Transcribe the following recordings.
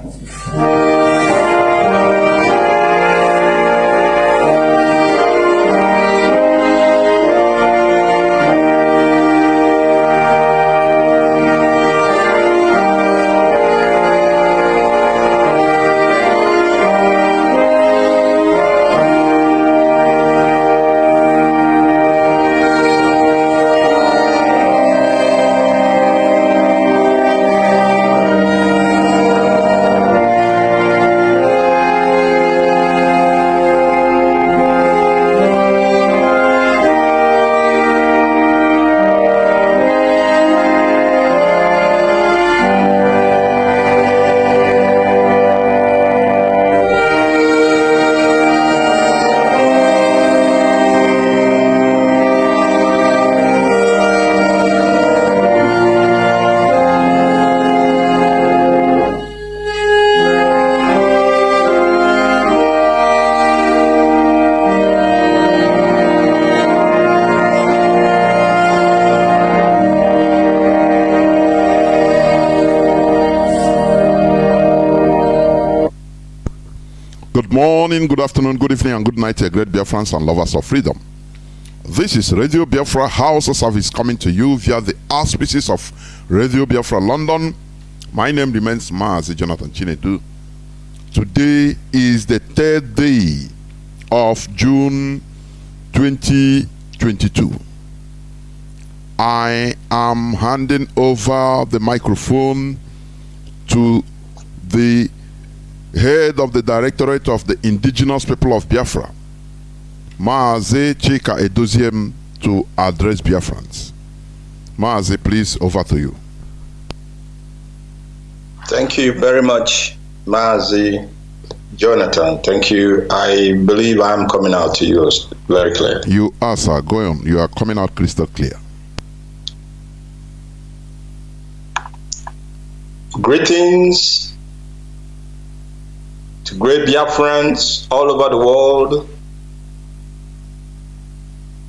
Good morning, good afternoon, good evening, and good night, dear great Biafrans and lovers of freedom. This is Radio Biafra HAUSA-SERVICE coming to you via the auspices of Radio Biafra London. My name remains Mazi Chinedu. Today is the 3rd day of June 2022. I am handing over the microphone to the head of the Directorate of the Indigenous People of Biafra, Mazi Chika Edoziem, to address Biafrans. Mazi, please, over to you. Thank you very much, Mazi Jonathan. Thank you. I believe I'm coming out to you very clear. You are, sir. Go on. You are coming out crystal clear. Greetings to great Biafrans all over the world.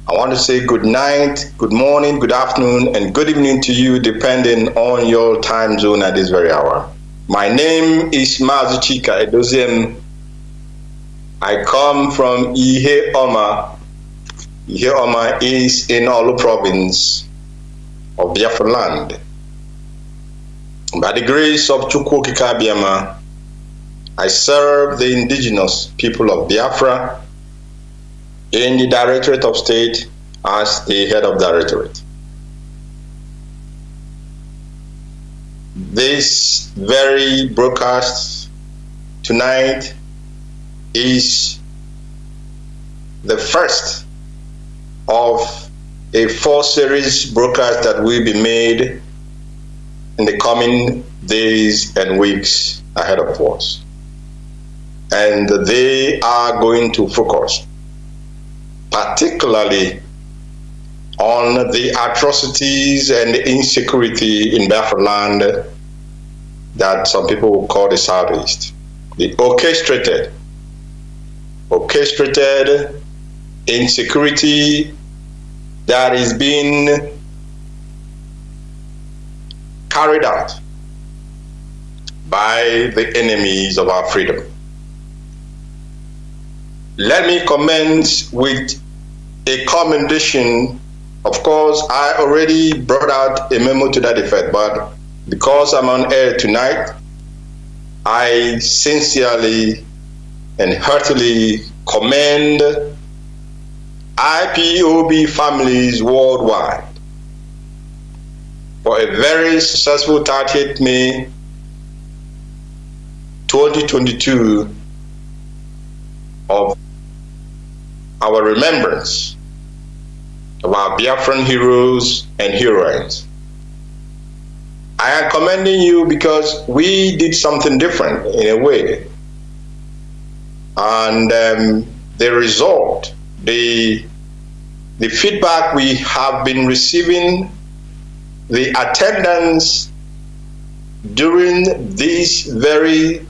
I want to say good night, good morning, good afternoon, and good evening to you, depending on your time zone at this very hour. My name is Mazi Chika Edoziem. I come from Ihe Oma. Ihe Oma is in Olu province of Biafra land. By the grace of Chukwu Okike Abiama, I serve the indigenous people of Biafra in the Directorate of State as the head of Directorate. This very broadcast tonight is the first of a 4-series broadcast that will be made in the coming days and weeks ahead of us. And they are going to focus particularly on the atrocities and the insecurity in Biafra land that some people will call the Southeast. The orchestrated insecurity that is being carried out by the enemies of our freedom. Let me commence with a commendation. Of course, I already brought out a memo to that effect, but because I'm on air tonight, I sincerely and heartily commend IPOB families worldwide for a very successful 30th May 2022 of our remembrance of our Biafran heroes and heroines. I am commending you because we did something different in a way. And the result, the feedback we have been receiving, the attendance during this very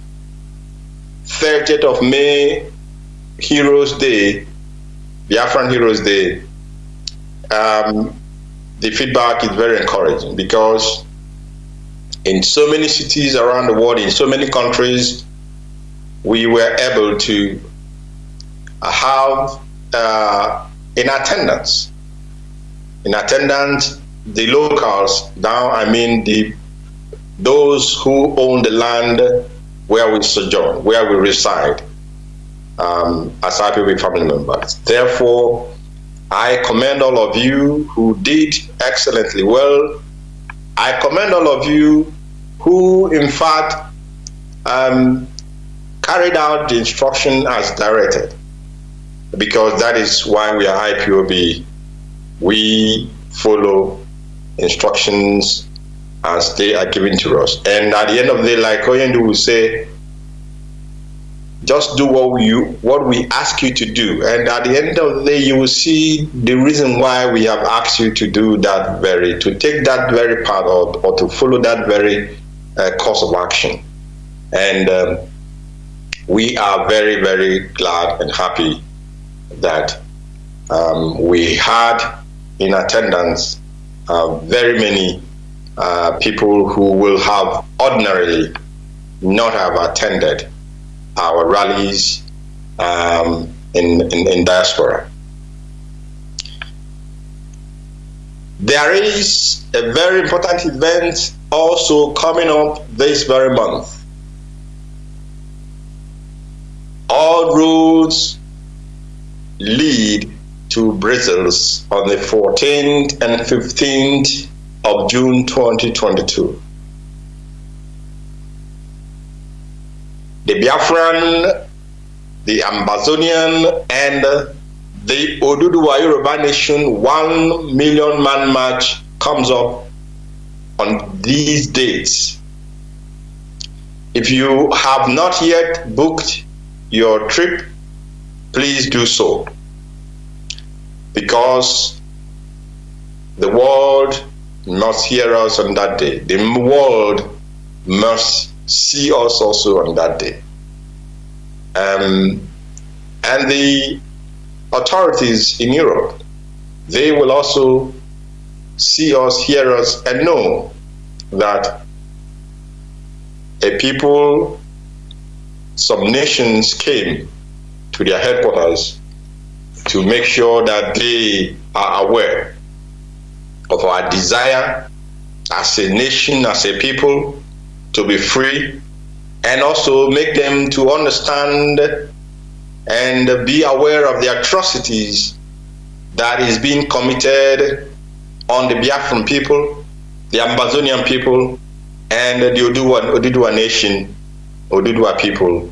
30th of May Heroes Day, Biafran Heroes Day, the feedback is very encouraging because in so many cities around the world, in so many countries, we were able to have in attendance the locals. Now I mean those who own the land where we sojourn, where we reside, as IPOB family members. Therefore, I commend all of you who did excellently well. I commend all of you who, in fact, carried out the instruction as directed, because that is why we are IPOB. We follow instructions as they are given to us. And at the end of the day, like Oyendu will say, just do what we ask you to do. And at the end of the day, you will see the reason why we have asked you to do that to take that very part or to follow that very course of action. And we are very, very glad and happy that we had in attendance very many people who will have ordinarily not have attended our rallies in diaspora. There is a very important event also coming up this very month. All roads lead to Brussels on the 14th and 15th of June 2022. The Biafran, the Amazonian, and the Oduduwa Yoruba Nation 1 million man march comes up on these dates. If you have not yet booked your trip, please do so, because the world must hear us on that day. The world must see us also on that day. And the authorities in Europe, they will also see us, hear us, and know that a people, some nations came to their headquarters to make sure that they are aware of our desire as a nation, as a people, to be free, and also make them to understand and be aware of the atrocities that is being committed on the Biafran people, the Amazonian people, and the Oduduwa Nation, Oduduwa people,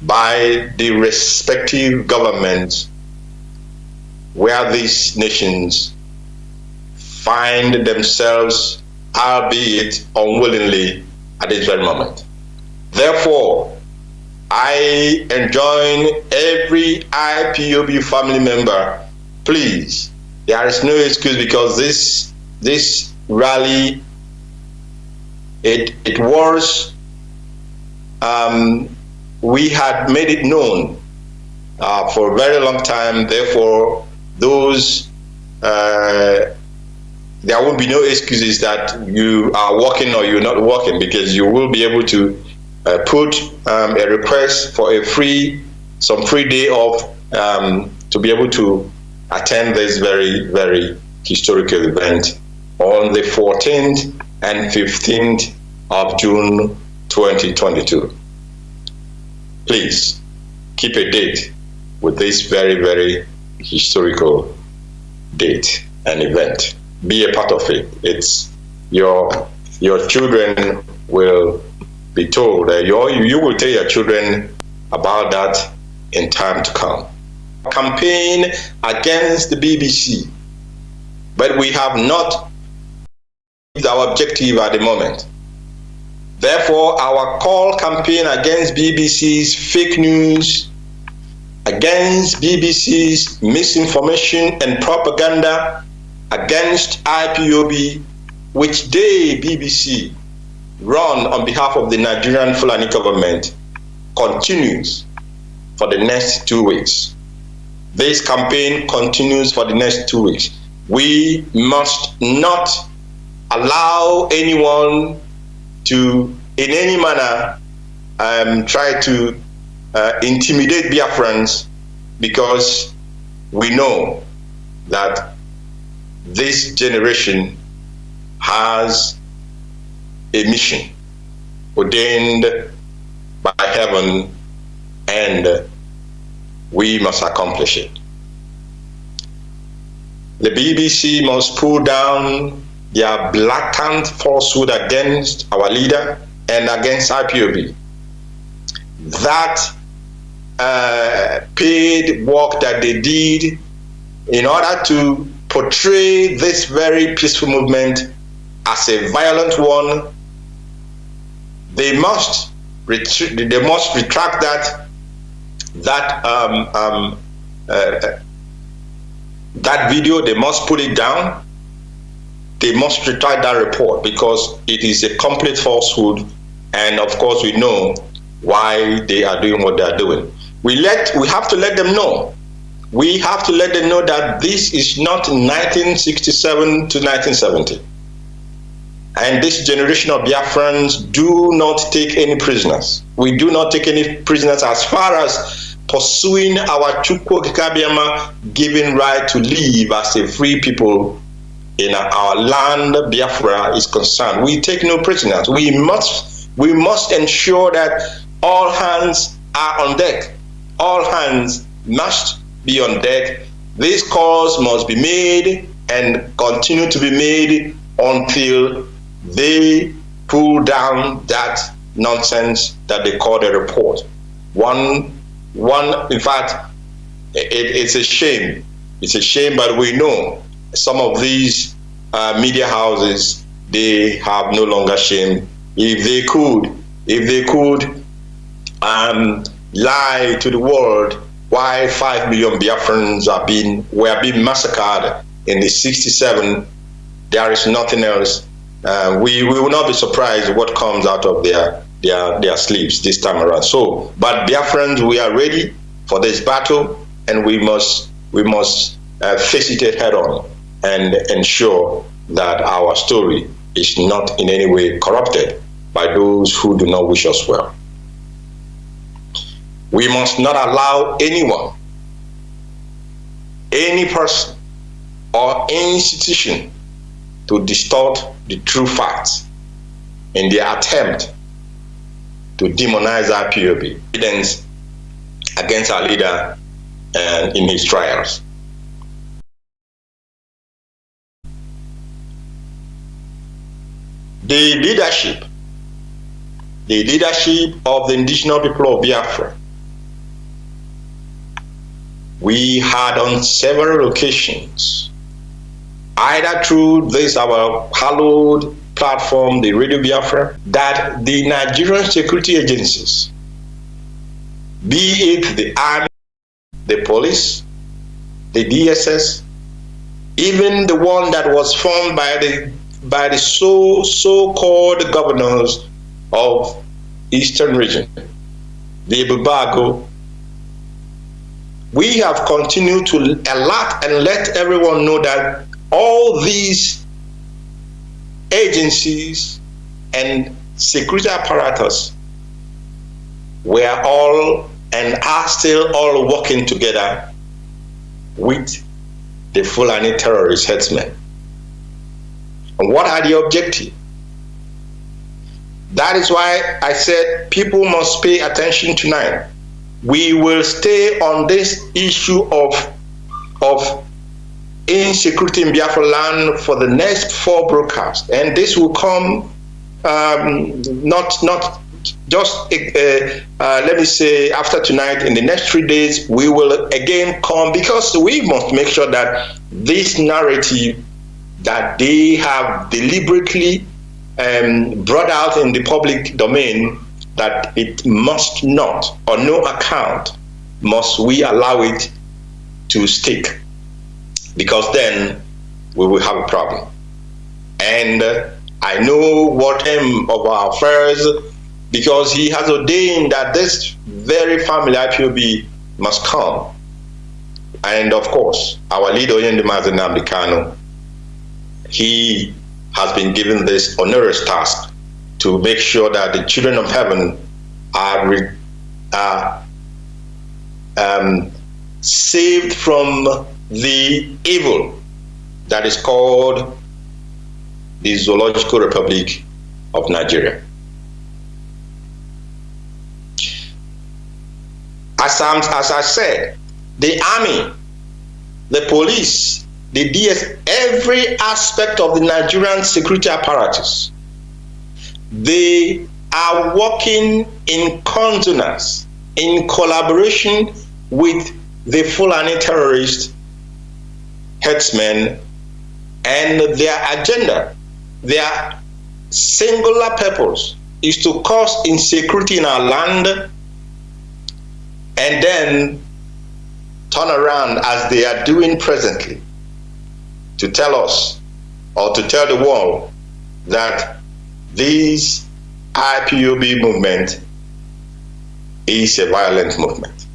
by the respective governments where these nations find themselves, albeit unwillingly, at this very moment. Therefore, I enjoin every IPOB family member, please, there is no excuse, because this rally, it was, we had made it known for a very long time. Therefore, those there will be no excuses that you are working or you're not working, because you will be able to put a request for some free day off to be able to attend this very, very historical event on the 14th and 15th of June 2022. Please keep a date with this very, very historical date and event. Be a part of it. It's your children will be told, you will tell your children about that in time to come. Campaign against the BBC, but we have not reached our objective at the moment. Therefore, our call campaign against BBC's fake news, against BBC's misinformation and propaganda, against IPOB, which they, BBC, run on behalf of the Nigerian Fulani government, continues for the next 2 weeks. This campaign continues for the next 2 weeks. We must not allow anyone to, in any manner, try to intimidate Biafrans, because we know that this generation has a mission ordained by heaven, and we must accomplish it. The BBC must pull down their blatant falsehood against our leader and against IPOB. That paid work that they did in order to portray this very peaceful movement as a violent one, they must retract that video. They must put it down. They must retract that report, because it is a complete falsehood, and of course we know why they are doing what they are doing. We have to let them know. We have to let them know that this is not 1967 to 1970. And this generation of Biafrans do not take any prisoners. We do not take any prisoners as far as pursuing our Chukwu Kikabiama given right to live as a free people in our land, Biafra, is concerned. We take no prisoners. We must ensure that all hands are on deck. All hands must be on deck. This calls must be made and continue to be made until they pull down that nonsense that they call a report. In fact, it's a shame. It's a shame, but we know some of these media houses, they have no longer shame. If they could lie to the world why 5 million Biafrans were being massacred in the 67, there is nothing else. We will not be surprised what comes out of their sleeves this time around. So, but Biafrans, we are ready for this battle, and we must face it head on and ensure that our story is not in any way corrupted by those who do not wish us well. We must not allow anyone, any person, or institution to distort the true facts in their attempt to demonize our IPOB. Evidence against our leader and in his trials. The leadership of the indigenous people of Biafra, we had on several occasions, either through this our hallowed platform, the Radio Biafra, that the Nigerian security agencies, be it the army, the police, the DSS, even the one that was formed by the so-called governors of Eastern region, the Bubago, we have continued to alert and let everyone know that all these agencies and security apparatus were all and are still all working together with the Fulani terrorist headsmen. And what are the objectives? That is why I said people must pay attention tonight. We will stay on this issue of insecurity in Biafra land for the next 4 broadcasts, and this will come not just let me say after tonight. In the next 3 days we will again come, because we must make sure that this narrative that they have deliberately brought out in the public domain, that it must not, on no account must we allow it to stick, because then we will have a problem. And I know what of our affairs, because he has ordained that this very family IPOB must come. And of course, our leader, Nnamdi Kanu, he has been given this onerous task to make sure that the children of heaven are saved from the evil that is called the Zoological Republic of Nigeria. As I said, the army, the police, the DS, every aspect of the Nigerian security apparatus, they are working in consonance, in collaboration with the Fulani terrorist headsmen, and their agenda, their singular purpose is to cause insecurity in our land and then turn around, as they are doing presently, to tell us or to tell the world that this IPOB movement is a violent movement.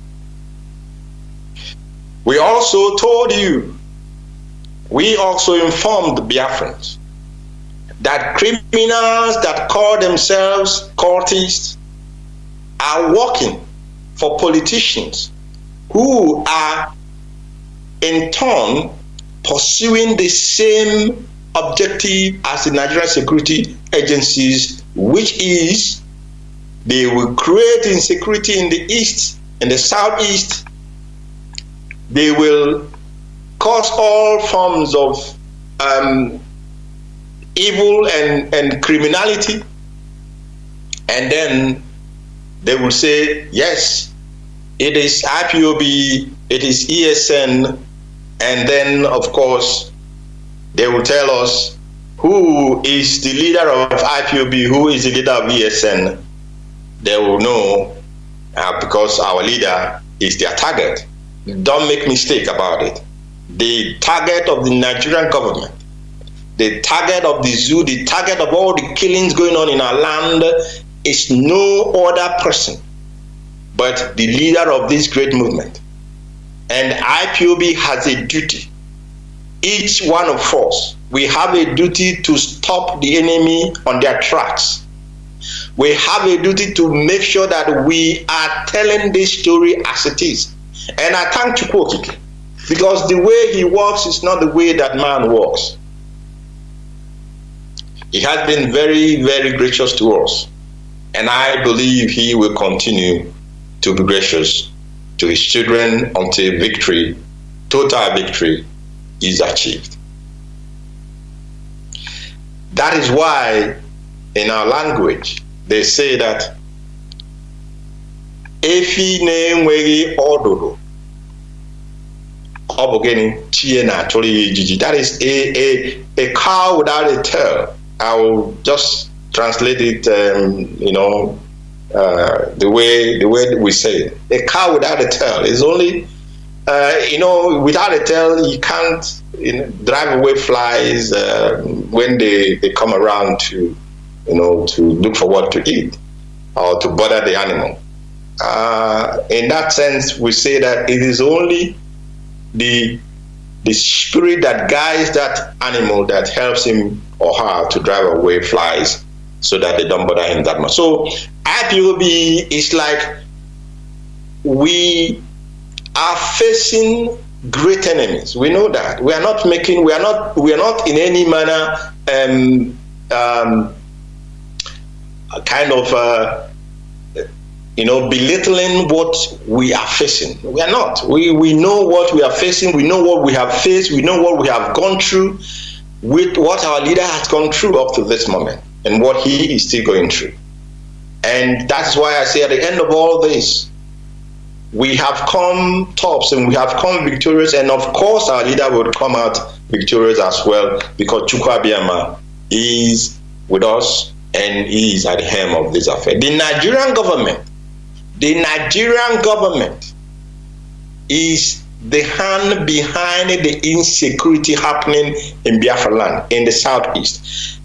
We also told you, we also informed the Biafrans that criminals that call themselves cultists are working for politicians who are in turn pursuing the same objective as the Nigerian security agencies, which is they will create insecurity in the east, in the southeast. They will cause all forms of evil and criminality, and then they will say, yes, it is IPOB, it is ESN, and then of course they will tell us who is the leader of IPOB, who is the leader of ESN. They will know because our leader is their target. Don't make mistake about it. The target of the Nigerian government, the target of the zoo, the target of all the killings going on in our land is no other person but the leader of this great movement. And IPOB has a duty. Each one of us, we have a duty to stop the enemy on their tracks. We have a duty to make sure that we are telling this story as it is. And I thank Chukwokike, because the way he works is not the way that man works. He has been very, very gracious to us. And I believe he will continue to be gracious to his children until victory, total victory, is achieved. That is why in our language they say that efi na-enweghị ọdụdụ ọ bụ gịnị chie na-atụrụ ya ijiji. That is a cow without a tail. I will just translate it, the way we say it. A cow without a tail is only, without a tail, you can't drive away flies when they come around to look for what to eat or to bother the animal. In that sense, we say that it is only the spirit that guides that animal that helps him or her to drive away flies so that they don't bother him that much. So IPOB is like we are facing great enemies. We know that. We are not in any manner belittling what we are facing. We are not. We know what we are facing. We know what we have faced. We know what we have gone through, with what our leader has gone through up to this moment and what he is still going through. And that's why I say at the end of all this, we have come tops and we have come victorious, and of course our leader will come out victorious as well, because Chukwu Abiyama is with us and he is at the helm of this affair. The Nigerian government is the hand behind the insecurity happening in Biafra land, in the southeast.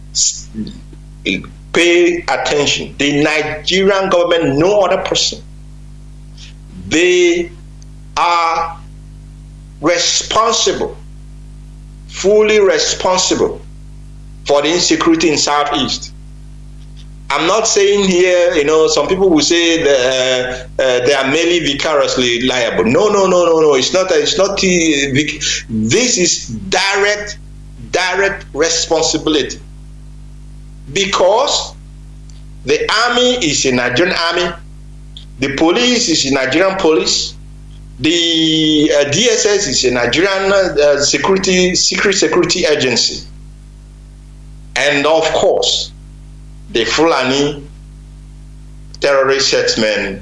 Pay attention. The Nigerian government, no other person. They are responsible, fully responsible for the insecurity in southeast. I'm not saying here, some people will say that, they are merely vicariously liable. No. It's not. This is direct responsibility, because the army is a Nigerian army, the police is a Nigerian police, the DSS is a Nigerian secret security agency, and of course, the Fulani terrorist herdsmen,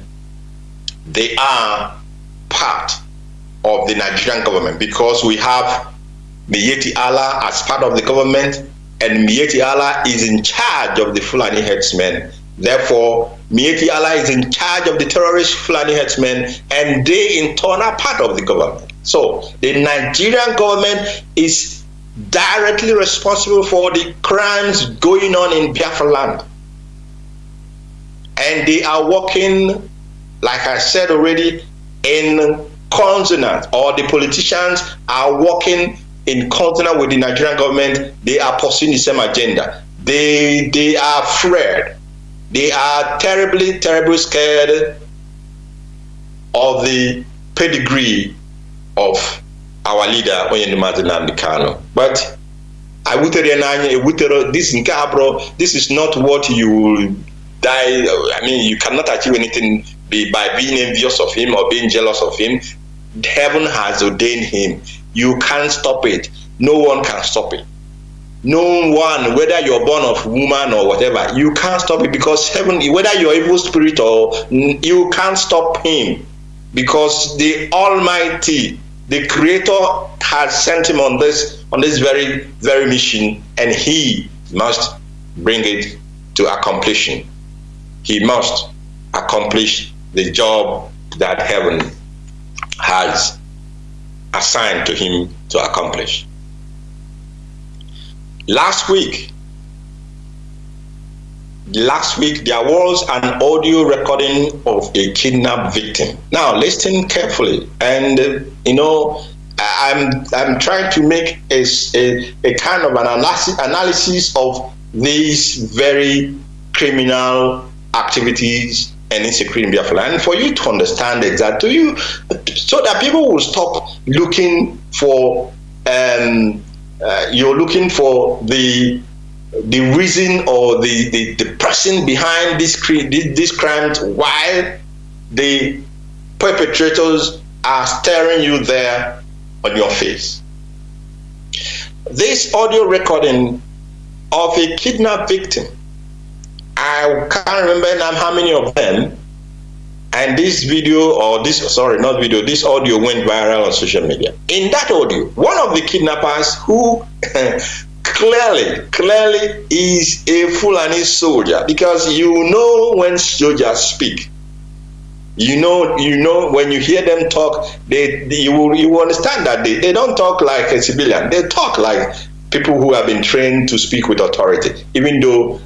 they are part of the Nigerian government, because we have Miyetti Allah as part of the government, and Miyetti Allah is in charge of the Fulani herdsmen. Therefore, Miyetti Allah is in charge of the terrorist Fulani herdsmen, and they in turn are part of the government. So the Nigerian government is directly responsible for the crimes going on in Biafra land. And they are working, like I said already, in consonance, or the politicians are working in consonance with the Nigerian government. They are pursuing the same agenda. They are afraid. They are terribly scared of the pedigree of our leader, Nnamdi Kanu. But this is not what you die. I mean, you cannot achieve anything by being envious of him or being jealous of him. Heaven has ordained him. You can't stop it. No one can stop it. No one, whether you're born of woman or whatever, you can't stop it, because heaven, whether you're evil spirit or, you can't stop him, because the Almighty, the Creator, has sent him on this very mission, and he must bring it to accomplishing. He must accomplish the job that heaven has assigned to him to accomplish. Last week there was an audio recording of a kidnapped victim. Now listen carefully, and I'm trying to make a kind of an analysis of these very criminal activities and insecurity in Biafra, and for you to understand exactly, so that people will stop looking for you're looking for the reason or the person behind this crimes, while the perpetrators are staring you there on your face. This audio recording of a kidnapped victim, I can't remember now how many of them, and this audio went viral on social media. In that audio, one of the kidnappers, who clearly is a Fulani soldier, because when soldiers speak, when you hear them talk, you will understand that they don't talk like a civilian. They talk like people who have been trained to speak with authority, even though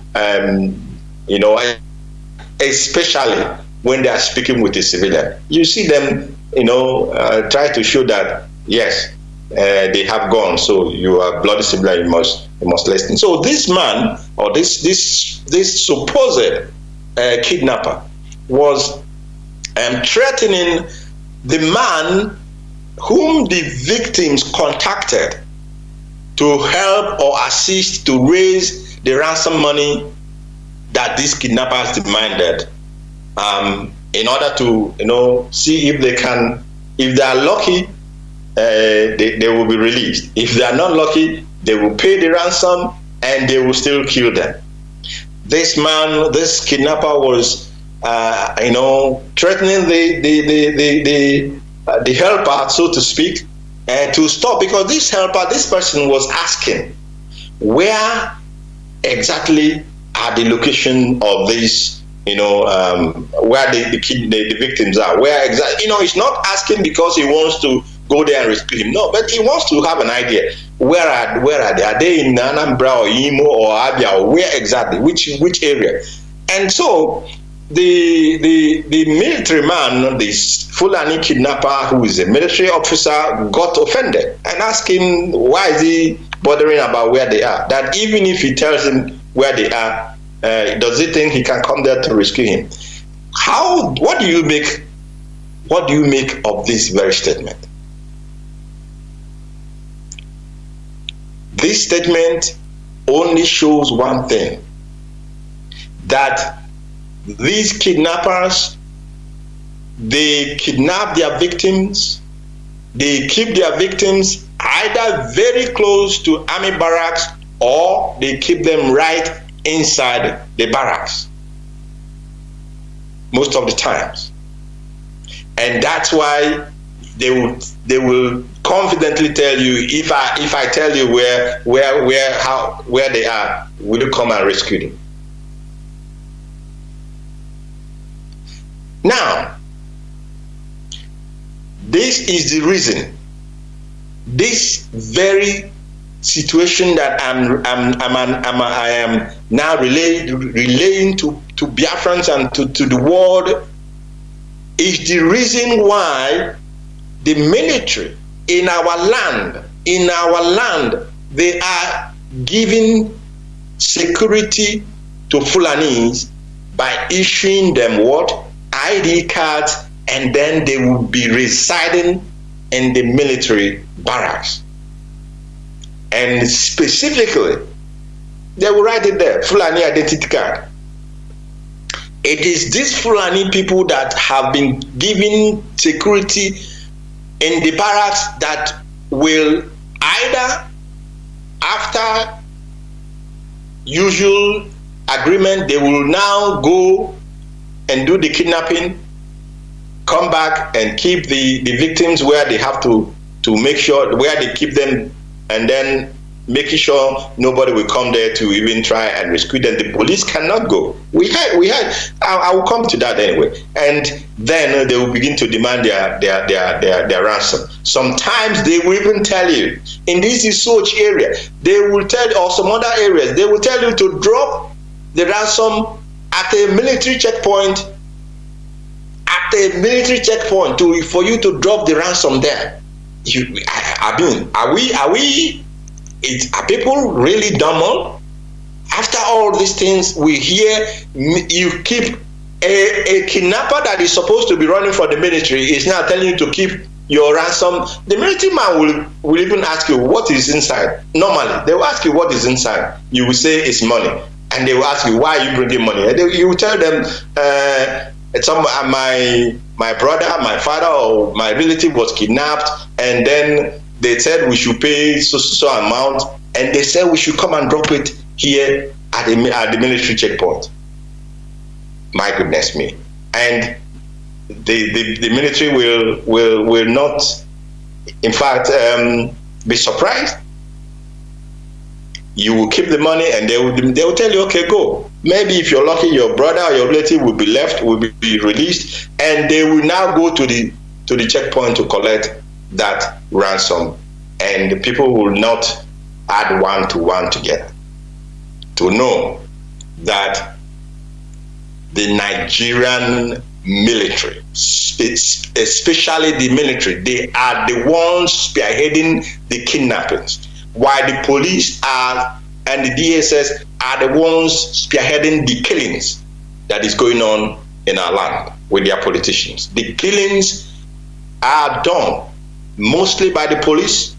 especially when they are speaking with a civilian, you see them try to show that yes, they have gone, so you are bloody civilian, you must listen. So this man, or this supposed kidnapper, was threatening the man whom the victims contacted to help or assist to raise the ransom money that these kidnappers demanded, in order to see if they are lucky, they will be released. If they are not lucky, they will pay the ransom and they will still kill them. This kidnapper was threatening the helper, so to speak, to stop, because this person was asking, where exactly are the location of these, where the victims are, where exactly, he's not asking because he wants to go there and rescue him, no, but he wants to have an idea, where are they? Are they in Anambra or Imo or Abia, or where exactly, which area? And so the military man, this Fulani kidnapper, who is a military officer, got offended and asked him, why is he bothering about where they are? That even if he tells him where they are, Does he think he can come there to rescue him? What do you make of this very statement? This statement only shows one thing, that these kidnappers, they kidnap their victims, they keep their victims either very close to army barracks or they keep them right inside the barracks most of the times. And that's why they will confidently tell you, if I tell you where they are, will you come and rescue them? Now, this is the reason, this very situation that I am now relaying to Biafrans and to the world, is the reason why the military in our land, they are giving security to Fulanis by issuing them what? ID cards, and then they will be residing in the military barracks. And specifically, they will write it there, Fulani identity card. It is these Fulani people that have been given security in the barracks that will either, after usual agreement, they will now go and do the kidnapping, come back and keep the victims where they have to make sure, where they keep them, and then making sure nobody will come there to even try and rescue them. The police cannot go. We had. I will come to that anyway. And then they will begin to demand their ransom. Sometimes they will even tell you, in this Isoch area, they will tell, or some other areas, they will tell you to drop the ransom at a military checkpoint. At a military checkpoint, for you to drop the ransom there. I mean, are people really dumb? After all these things we hear, you keep a kidnapper that is supposed to be running for the military is now telling you to keep your ransom. The military man will even ask you what is inside. Normally, they will ask you what is inside. You will say it's money, and they will ask you why are you bringing money. And you will tell them my brother, my father, or my relative was kidnapped, and then they said we should pay so amount, and they said we should come and drop it here at the military checkpoint. My goodness me! And the military will not, in fact, be surprised. You will keep the money, and they will tell you, okay, go. Maybe if you're lucky, your brother or your relative will be released, and they will now go to the checkpoint to collect that ransom, and the people will not add one to one together to know that the Nigerian military, especially the military, they are the ones spearheading the kidnappings, while the police and the DSS are the ones spearheading the killings that is going on in our land with their politicians. The killings are done mostly by the police.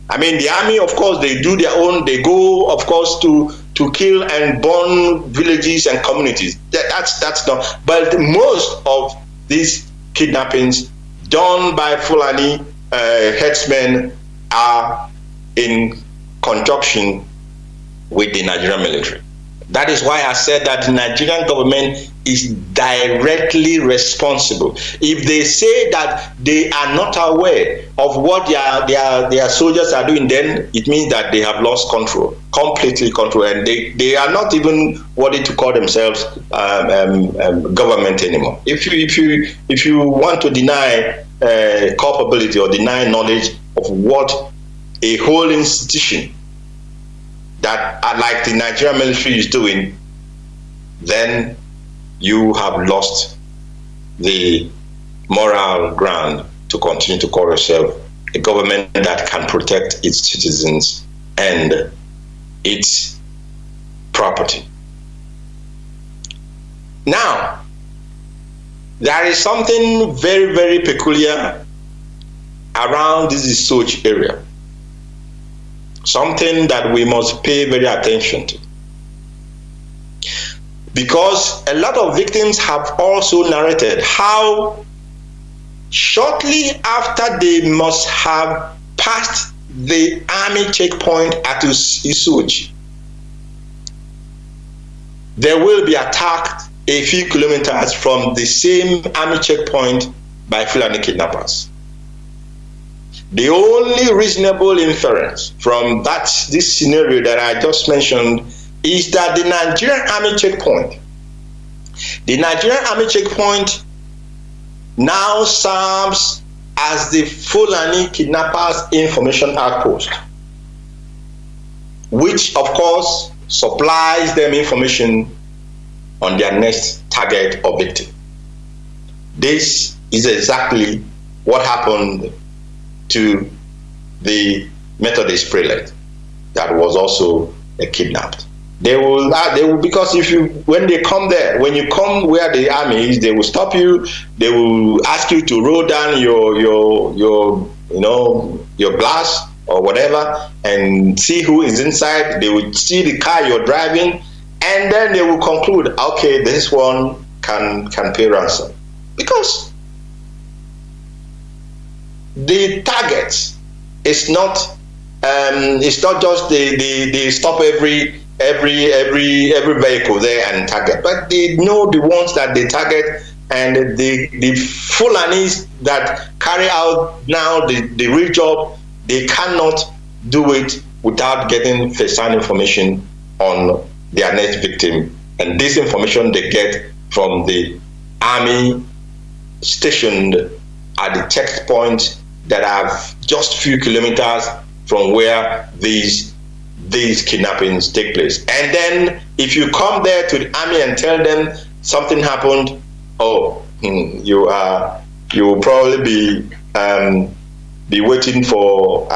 I mean, the army, of course, they do their own. They go, of course, to kill and burn villages and communities. That's done. But most of these kidnappings done by Fulani headsmen are in conjunction with the Nigerian military. That is why I said that the Nigerian government is directly responsible. If they say that they are not aware of what their soldiers are doing, then it means that they have lost control, completely control, and they are not even worthy to call themselves government anymore. If you want to deny culpability or deny knowledge of what a whole institution that, like the Nigerian military, is doing, then you have lost the moral ground to continue to call yourself a government that can protect its citizens and its property. Now, there is something very, very peculiar around this Isochi area. Something that we must pay very attention to. Because a lot of victims have also narrated how shortly after they must have passed the army checkpoint at Isochi, they will be attacked a few kilometers from the same army checkpoint by Fulani kidnappers. The only reasonable inference from this scenario that I just mentioned is that the Nigerian army checkpoint now serves as the Fulani kidnappers information outpost, which of course supplies them information on their next target or victim. This is exactly what happened to the Methodist prelate that was also kidnapped. They will because when they come there, when you come where the army is, they will stop you. They will ask you to roll down your glass or whatever and see who is inside. They will see the car you're driving, and then they will conclude, okay, this one can pay ransom, because the target is not just they stop every vehicle there and target, but they know the ones that they target, and the Fulanis that carry out now the real job, they cannot do it without getting first-hand information on their next victim. And this information they get from the army stationed at the checkpoint that are just few kilometers from where these kidnappings take place. And then if you come there to the army and tell them something happened, you will probably be waiting for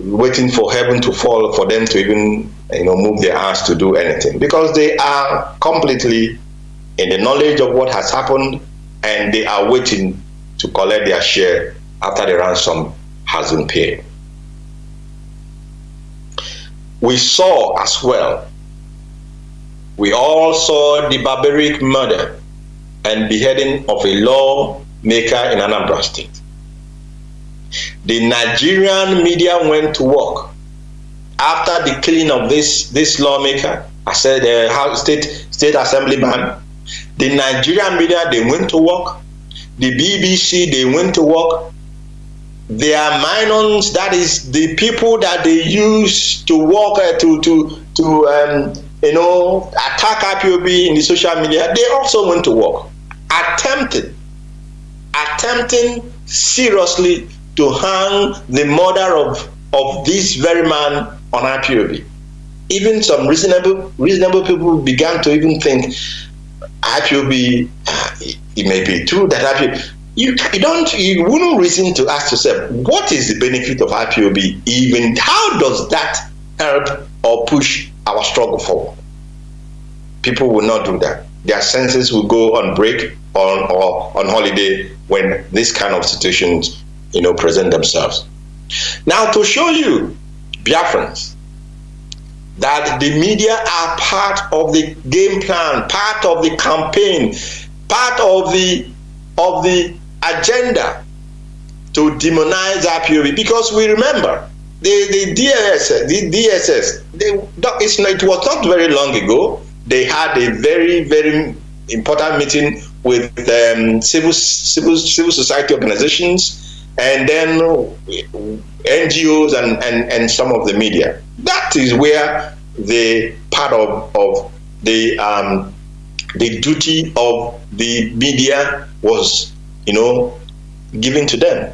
waiting for heaven to fall for them to even move their hands to do anything, because they are completely in the knowledge of what has happened, and they are waiting to collect their share after the ransom has been paid. We saw as well, we all saw the barbaric murder and beheading of a lawmaker in Anambra State. The Nigerian media went to work after the killing of this lawmaker. I said state assemblyman. The Nigerian media, they went to work. The BBC, they went to work. Their minors, that is the people that they use to work attack IPOB in the social media, they also went to work, attempting seriously to hang the murder of this very man on IPOB. Even some reasonable people began to even think IPOB, it may be true that IPOB, you wouldn't reason to ask yourself, what is the benefit of IPOB? Even how does that help or push our struggle forward? People will not do that. Their senses will go on break or on holiday when this kind of situations present themselves. Now, to show you, Biafrans, that the media are part of the game plan, part of the campaign, part of the agenda to demonize IPOB, because we remember the DSS, it was not very long ago, they had a very, very important meeting with civil society organizations, and then NGOs and some of the media. That is where the part of the duty of the media was, given to them.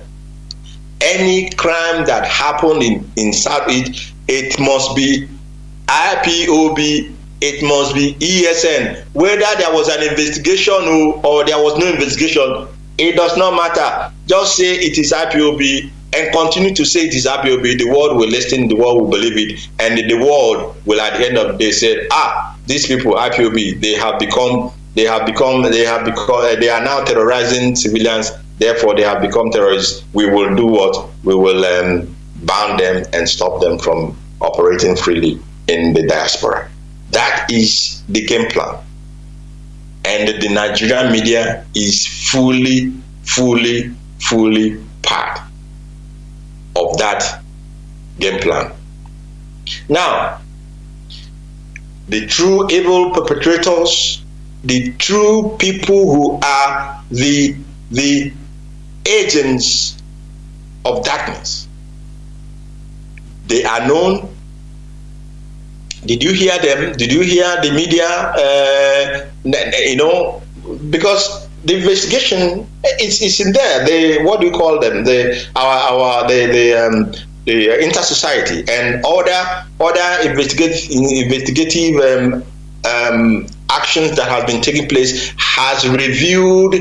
Any crime that happened in Southeast, it must be IPOB, it must be ESN. Whether there was an investigation or there was no investigation, it does not matter. Just say it is IPOB and continue to say it is IPOB. The world will listen, the world will believe it, and the world will at the end of the day say, these people, IPOB, they are now terrorizing civilians. Therefore, they have become terrorists. We will do what? We will ban them and stop them from operating freely in the diaspora. That is the game plan. And the Nigerian media is fully part of that game plan. Now, the true evil perpetrators, the true people who are the agents of darkness, they are known. Did you hear them? Did you hear the media? Because the investigation is in there. What do you call them? The inter-society and other investigative actions that have been taking place has revealed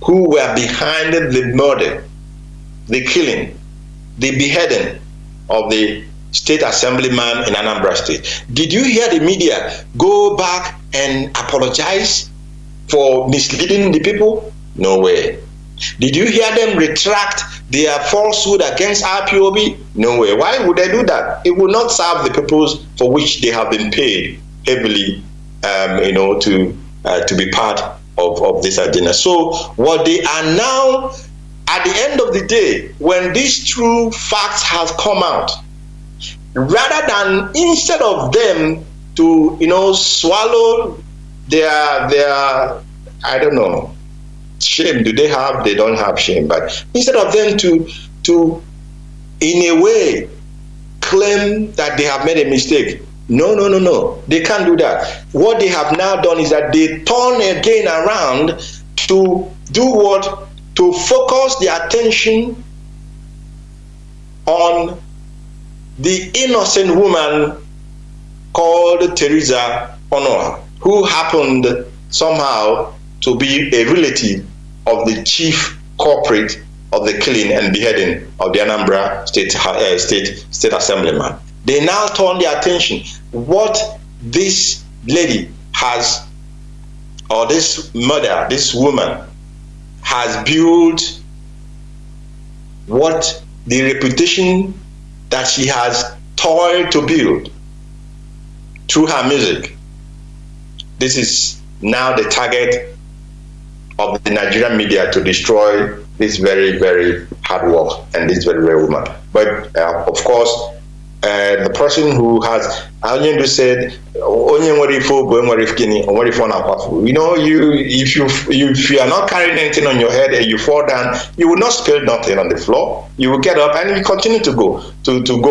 who were behind the murder, the killing, the beheading of the state assemblyman in Anambra State. Did you hear the media go back and apologize for misleading the people? No way. Did you hear them retract their falsehood against IPOB? No way. Why would they do that? It will not serve the purpose for which they have been paid heavily, to be part of this agenda. So what they are now, at the end of the day, when these true facts have come out, rather than, instead of them to swallow their I don't know, shame, do they have? They don't have shame. But instead of them to in a way claim that they have made a mistake, no, they can't do that. What they have now done is that they turn again around to do what? To focus their attention on the innocent woman called Teresa Onoha, who happened somehow to be a relative of the chief culprit of the killing and beheading of the Anambra State Assemblyman. They now turn their attention what this lady has, or this mother, this woman has built, what the reputation that she has toiled to build through her music. This is now the target of the Nigerian media to destroy this very, very hard work and this very, very woman. But of course, the person who has, Onyendo said, if you are not carrying anything on your head and you fall down, you will not spill nothing on the floor. You will get up and you continue to go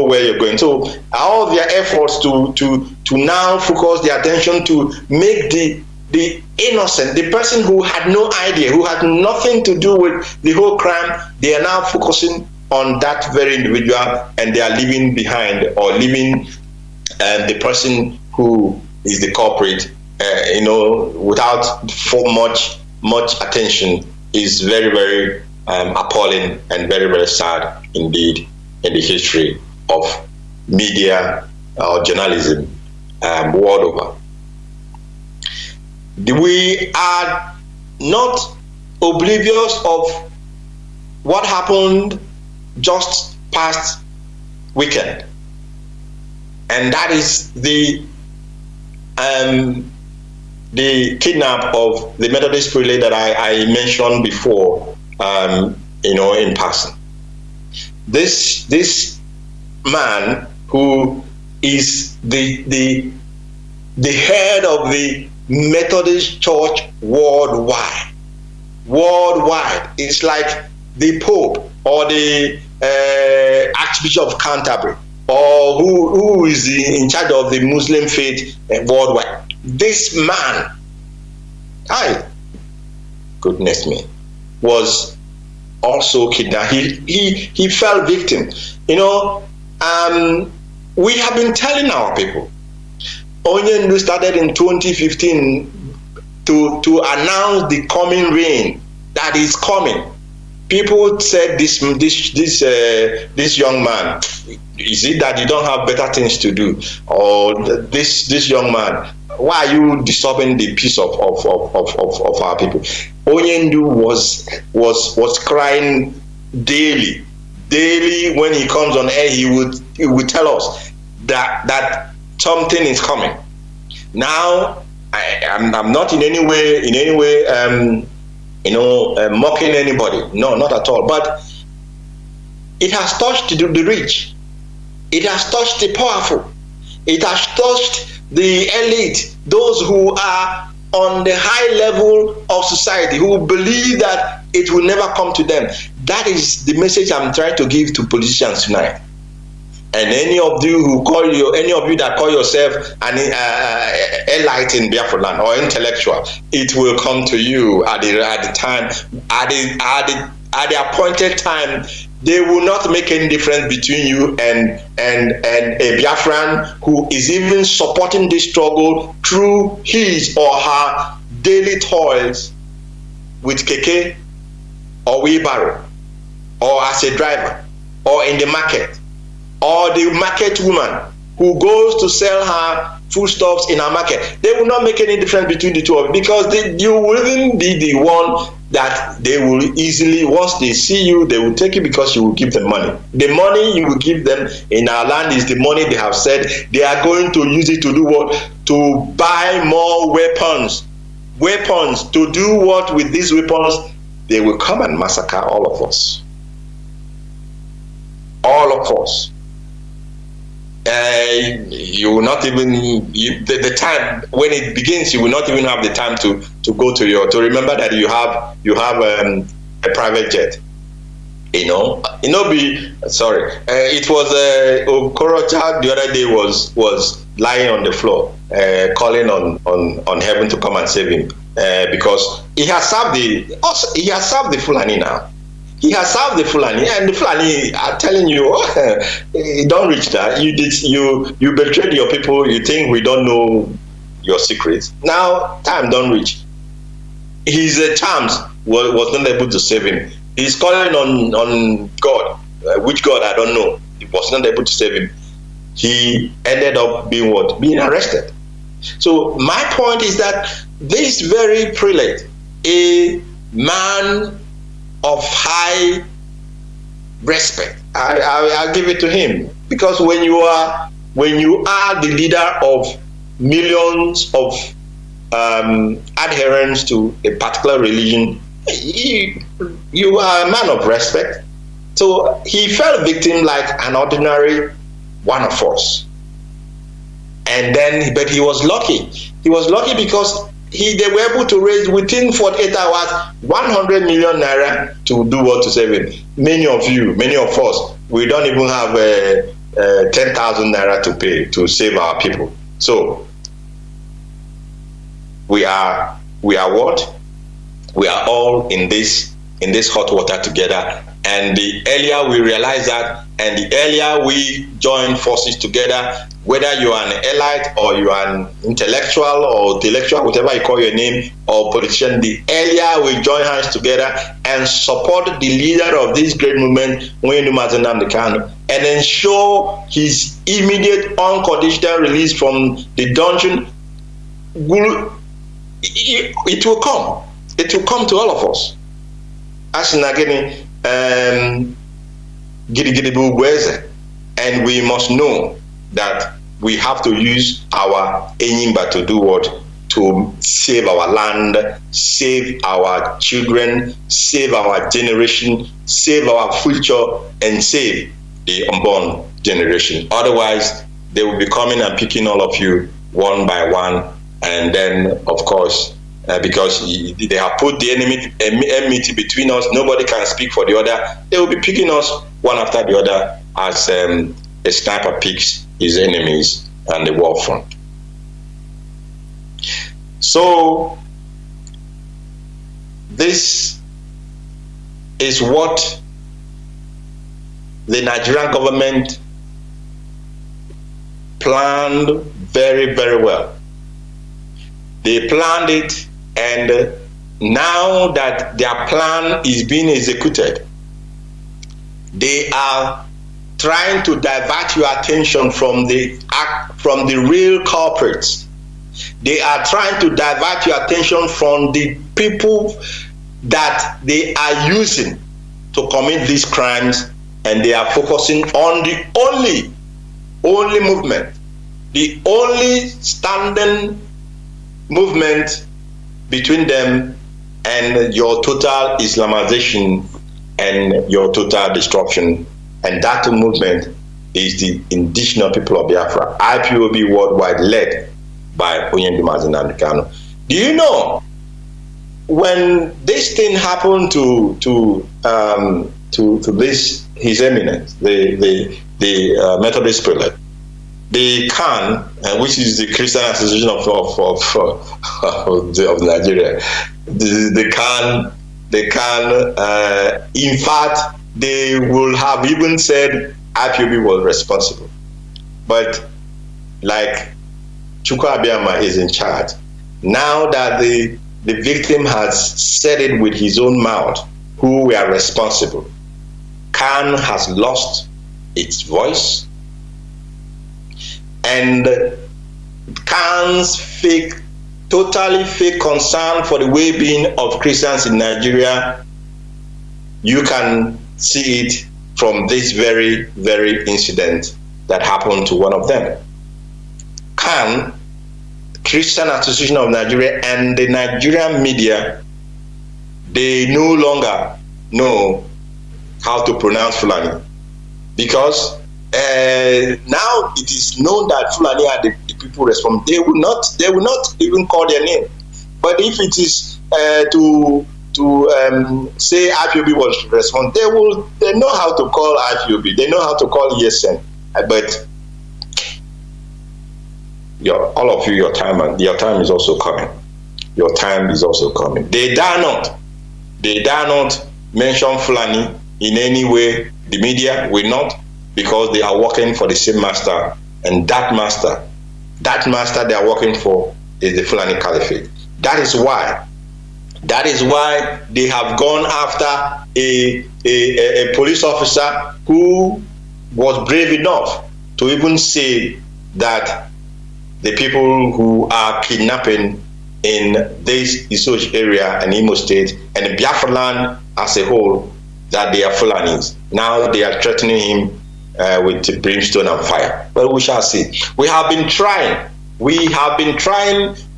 where you're going. So all their efforts to now focus their attention to make the innocent, the person who had no idea, who had nothing to do with the whole crime, they are now focusing on that very individual, and they are leaving behind, or leaving the person who is the culprit, without for much attention. Is very, very appalling and very, very sad indeed in the history of media or journalism world over. We are not oblivious of what happened just past weekend, and that is the kidnap of the Methodist prelate that I mentioned before, in passing. This man, who is the head of the Methodist Church worldwide. It's like the Pope or the Archbishop of Canterbury, or who is in charge of the Muslim faith worldwide. This man, goodness me, was also kidnapped. He fell victim. We have been telling our people. Onyendo started in 2015 to announce the coming rain that is coming. People said this young man, is it that you don't have better things to do, or this young man why are you disturbing the peace of our people? Onyendu was crying daily. When he comes on air, he would tell us that something is coming. Now, I'm not in any way mocking anybody. No, not at all. But it has touched the rich. It has touched the powerful. It has touched the elite, those who are on the high level of society, who believe that it will never come to them. That is the message I'm trying to give to politicians tonight. And any of you that call yourself an elite in Biafra land or intellectual, it will come to you at the appointed time. They will not make any difference between you and a Biafran who is even supporting this struggle through his or her daily toils with keke or wheelbarrow, or as a driver, or in the market, or the market woman who goes to sell her foodstuffs in her market. They will not make any difference between the two of you, because you will even be the one that they will easily, once they see you, they will take it because you will give them money. The money you will give them in our land is the money they have said they are going to use it to do what? To buy more weapons. Weapons. To do what with these weapons? They will come and massacre all of us. All of us. You will not even, the time when it begins, you will not even have the time to go to remember that you have a private jet. It was Okorocha the other day was lying on the floor, calling on heaven to come and save him, because he has served the Fulani now. He has served the Fulani, and the Fulani are telling you, don't reach that. You betrayed your people. You think we don't know your secrets. Now time don't reach. His charms was not able to save him. He's calling on God, which God I don't know. He was not able to save him. He ended up being what? Being arrested. So my point is that this very prelate, a man of high respect, I'll give it to him, because when you are the leader of millions of adherents to a particular religion, you are a man of respect. So he fell victim like an ordinary one of us, but he was lucky. He was lucky because they were able to raise within 48 hours 100 million naira to do what? To save him. Many of us, we don't even have 10,000 naira to pay to save our people. So we are what? We are all in this hot water together. And the earlier we realize that, and the earlier we join forces together, whether you are an elite or you are an intellectual or intellectual, whatever you call your name, or politician, the earlier we join hands together and support the leader of this great movement, Nnamdi Kanu, and ensure his immediate unconditional release from the dungeon, it will come. It will come to all of us. And we must know that we have to use our Enyimba to do what? To save our land, save our children, save our generation, save our future, and save the unborn generation. Otherwise, they will be coming and picking all of you one by one, and then, of course, because they have put the enmity between us, nobody can speak for the other. They will be picking us one after the other as a sniper picks his enemies on the war front. So this is what the Nigerian government planned very, very well. They planned it, and now that their plan is being executed, they are trying to divert your attention from the real culprits. They are trying to divert your attention from the people that they are using to commit these crimes, and they are focusing on the only movement, the only standing movement between them and your total Islamization and your total destruction. And that movement is the indigenous people of Biafra, IPOB worldwide, led by Nnamdi Kanu. Do you know, when this thing happened to this His Eminence, the Methodist prelate, the Kanu, which is the Christian Association of Nigeria, the Kanu, in fact, they will have even said IPOB was responsible. But like Chukwu Abiyama is in charge, now that the victim has said it with his own mouth, who were responsible, Kanu has lost its voice, and Kanu's totally fake concern for the well-being of Christians in Nigeria, you can see it from this very, very incident that happened to one of them. Kanu, Christian Association of Nigeria, and the Nigerian media, they no longer know how to pronounce Fulani, because now it is known that Fulani are the people responsible. They will not even call their name. But if it is to say IPOB was responsible, they know how to call IPOB. They know how to call ESN. But all of you, your time is also coming. Your time is also coming. They dare not mention Fulani in any way. The media will not, because they are working for the same master, and that master they are working for is the Fulani Caliphate. That is why they have gone after a police officer who was brave enough to even say that the people who are kidnapping in this Isoch area and Imo State and the Biafra land as a whole, that they are Fulanis. Now they are threatening him with brimstone and fire. But we shall see. We have been trying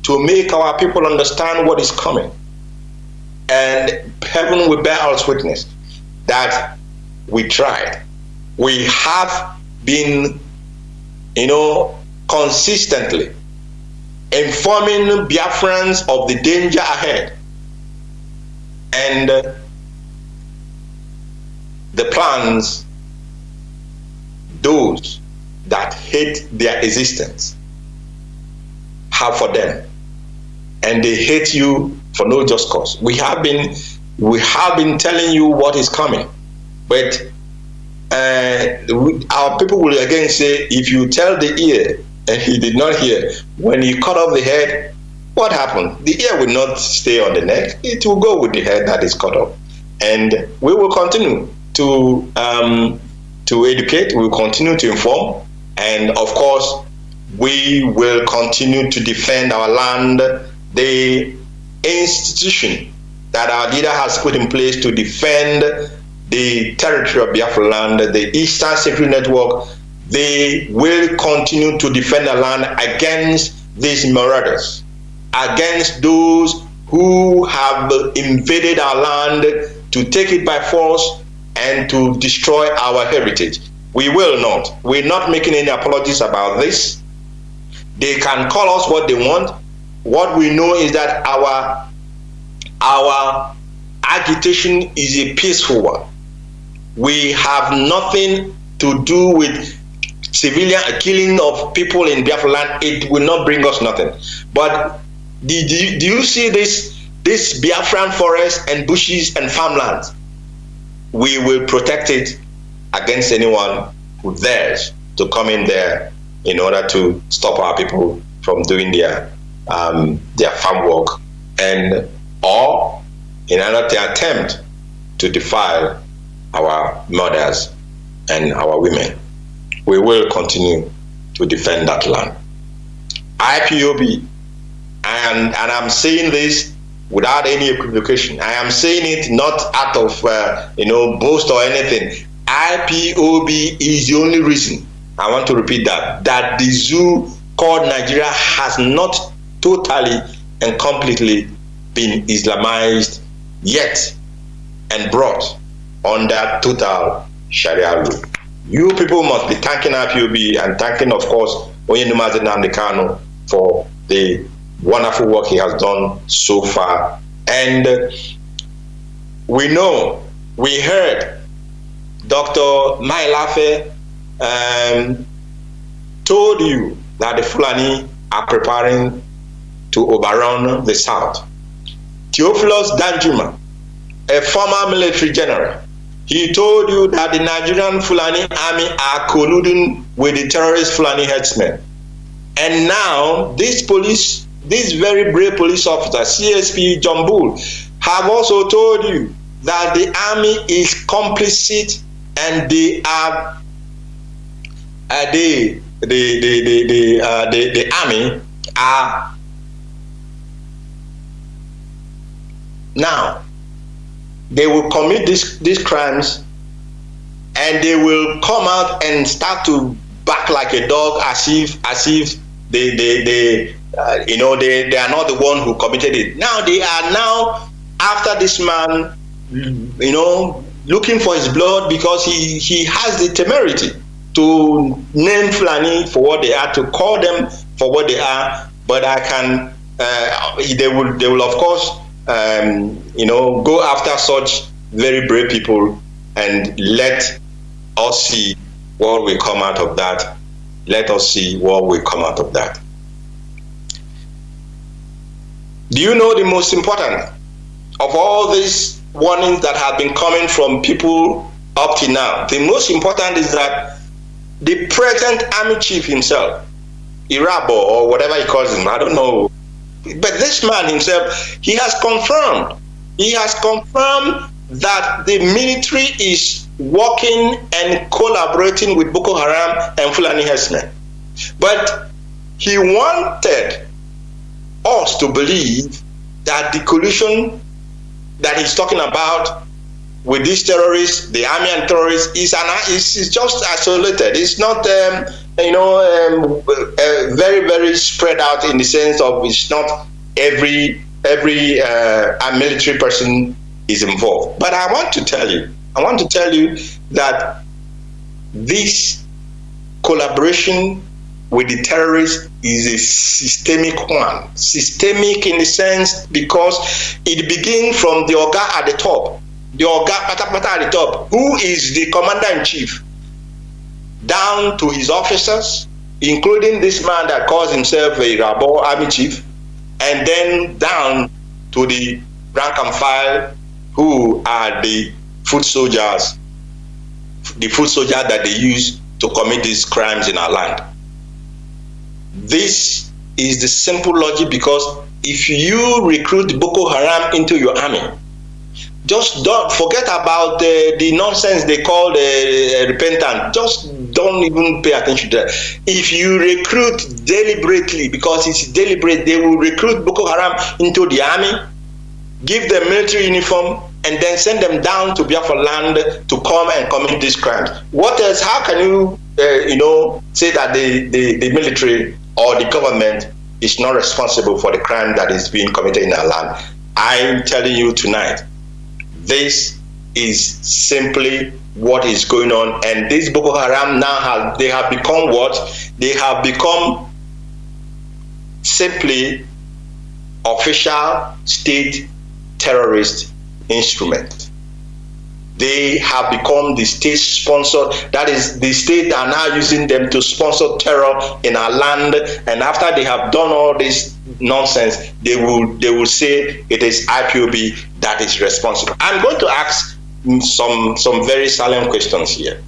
to make our people understand what is coming. And heaven will bear us witness that we tried. We have been, consistently informing Biafrans of the danger ahead and the plans those that hate their existence have for them, and they hate you for no just cause. We have been telling you what is coming, but our people will again say, if you tell the ear and he did not hear, when you cut off the head, what happened? The ear will not stay on the neck; it will go with the head that is cut off. And we will continue to educate. We will continue to inform, and of course, we will continue to defend our land, the institution that our leader has put in place to defend the territory of Biafra land, the Eastern Security Network. They will continue to defend the land against these marauders, against those who have invaded our land to take it by force and to destroy our heritage. We will not. We're not making any apologies about this. They can call us what they want. What we know is that our agitation is a peaceful one. We have nothing to do with civilian killing of people in Biafra land. It will not bring us nothing. But do you see this Biafran forest and bushes and farmlands? We will protect it against anyone who dares to come in there in order to stop our people from doing their farm work, and or in order to attempt to defile our mothers and our women. We will continue to defend that land. IPOB and I'm saying this without any equivocation. I am saying it not out of boast or anything. IPOB is the only reason, I want to repeat that the zoo called Nigeria has not totally and completely been Islamized yet and brought under total Sharia rule. You people must be thanking IPOB and thanking, of course, Mazi Nnamdi Kanu for the wonderful work he has done so far. And we heard Dr. Mailafe told you that the Fulani are preparing to overrun the South. Theophilus Danjuma, a former military general, he told you that the Nigerian Fulani army are colluding with the terrorist Fulani headsmen. And now this very brave police officer, CSP John Bull, have also told you that the army is complicit and they are the army are now they will commit these crimes and they will come out and start to bark like a dog as if they are not the one who committed it. Now they are now after this man, looking for his blood because he has the temerity to name Fulani for what they are, to call them for what they are. But I can, they will of course, go after such very brave people, and let us see what will come out of that. Let us see what will come out of that. Do you know the most important of all these warnings that have been coming from people up to now? The most important is that the present army chief himself, Irabo or whatever he calls him, I don't know, but this man himself, he has confirmed that the military is working and collaborating with Boko Haram and Fulani herdsmen. But he wanted us to believe that the collusion that he's talking about with these terrorists, the army and terrorists, is just isolated. It's not, very, very spread out in the sense of it's not every military person is involved. But I want to tell you that this collaboration with the terrorists is a systemic one. Systemic in the sense because it begins from the Oga at the top. The Oga Patapata at the top, who is the commander-in-chief, down to his officers, including this man that calls himself a Rabo army chief, and then down to the rank and file, who are the foot soldiers that they use to commit these crimes in our land. This is the simple logic, because if you recruit Boko Haram into your army, just don't forget about the nonsense they call repentant. Just don't even pay attention to that. If you recruit deliberately, because it's deliberate, they will recruit Boko Haram into the army, give them military uniform, and then send them down to Biafra land to come and commit these crimes. What else? How can you, say that the military or the government is not responsible for the crime that is being committed in our land? I'm telling you tonight, this is simply what is going on. And this Boko Haram now they have become what? They have become simply official state terrorist instrument. They have become the state sponsored, that is, the state are now using them to sponsor terror in our land. And after they have done all this nonsense, they will say it is IPOB that is responsible. I'm going to ask some very salient questions here,